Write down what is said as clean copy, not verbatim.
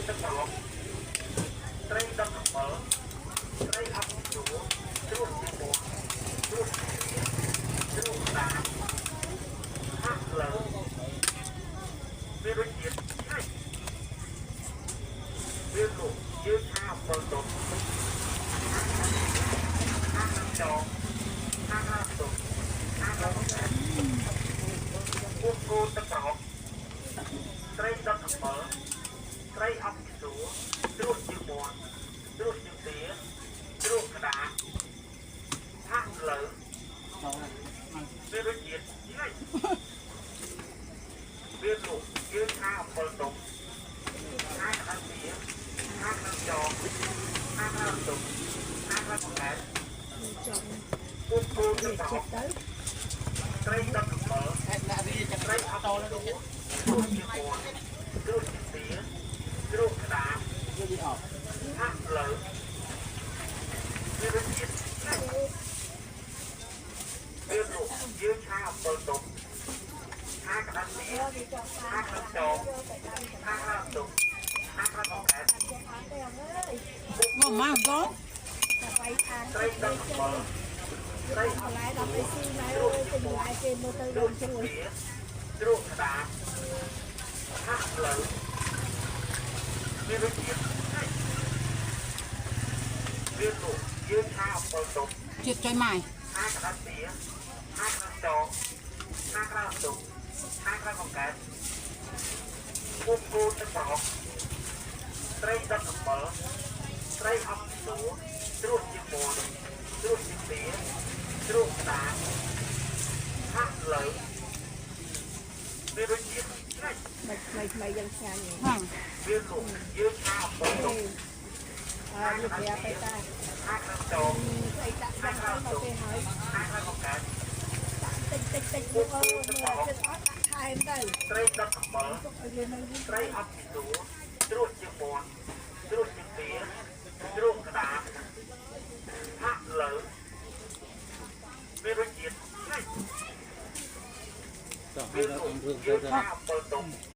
ទឹកក្រឡត្រីដុតអំបិលត្រីអប់ជូរជ្រក់ពីមុខជ្រក់ពីជ្រក់តាហាក់លើមានរសជាតិឆ្ងាញ់វាលោកយើងឆាអំបិលដុតហាក់ចងហាក់ទុំហាក់ពុកគោទឹកក្រឡត្រីដុតអំបិលត្រីអប់ជូរជ្រក់ជាមុខជ្រក់ជាទាជ្រក់ក្តារហាក់លើវារសជាតិឆ្ងាញ់វាលោកយើងឆាអំបិលដុំឆាក្តារទាឆាខ្លាំងចងឆាខ្លាំងទុំឆាខ្លាំងបង្កើតពុកគោទឹកក្រឡត្រីដុតអំបិលត្រីអប់ជូរជ្រក់ជាមុខជ្រក់ជាទាជ្រក់ក្តារហាក់លើវារសជាតិឆ្ងាញ់វាលោកយើងឆាអំបិលដុំឆាក្តារទាឆាខ្លាំងចងឆាខ្លាំងទុំឆាខ្លាំងបង្កើតមកមកបង ត្រីដុតអំបិលត្រីអប់ជូរជ្រក់ជាមុខជ្រក់ជាទាជ្រក់ក្តារហាក់លើវារសជាតិឆ្ងាញ់វាលោកយើងឆាអំបិលដុំ ជាតិចុយម៉ាយ ឆាក្តារទាឆាខ្លាំងចងឆាខ្លាំងទុំឆាខ្លាំងបង្កើតពុកគោទឹកក្រឡត្រីដុតអំបិលត្រីអប់ជូរជ្រក់ជាមុខជ្រក់ជាទាជ្រក់ក្តារហាក់លើវារសជាតិឆ្ងាញ់ ថ្មីយ៉ាងឆ្ងាញ់ ហ្នឹង វាលោកយើងឆាអំបិលដុំ នេះប្រាប់ទៅតា ឆាខ្លាំងចង ស្អីដាក់ដាក់ទៅមកពេលហើយ ឆាខ្លាំងបង្កើត តិចមកចិត្តអត់ដាក់ថែមទៅ ត្រីដុតអំបិល ទុកឲ្យវានៅនេះ ត្រីអប់ជូរជ្រក់ជាមុខជ្រក់ជាទាជ្រក់ក្តារហាក់លើវារសជាតិឆ្ងាញ់វាលោកយើងឆាអំបិលដុំ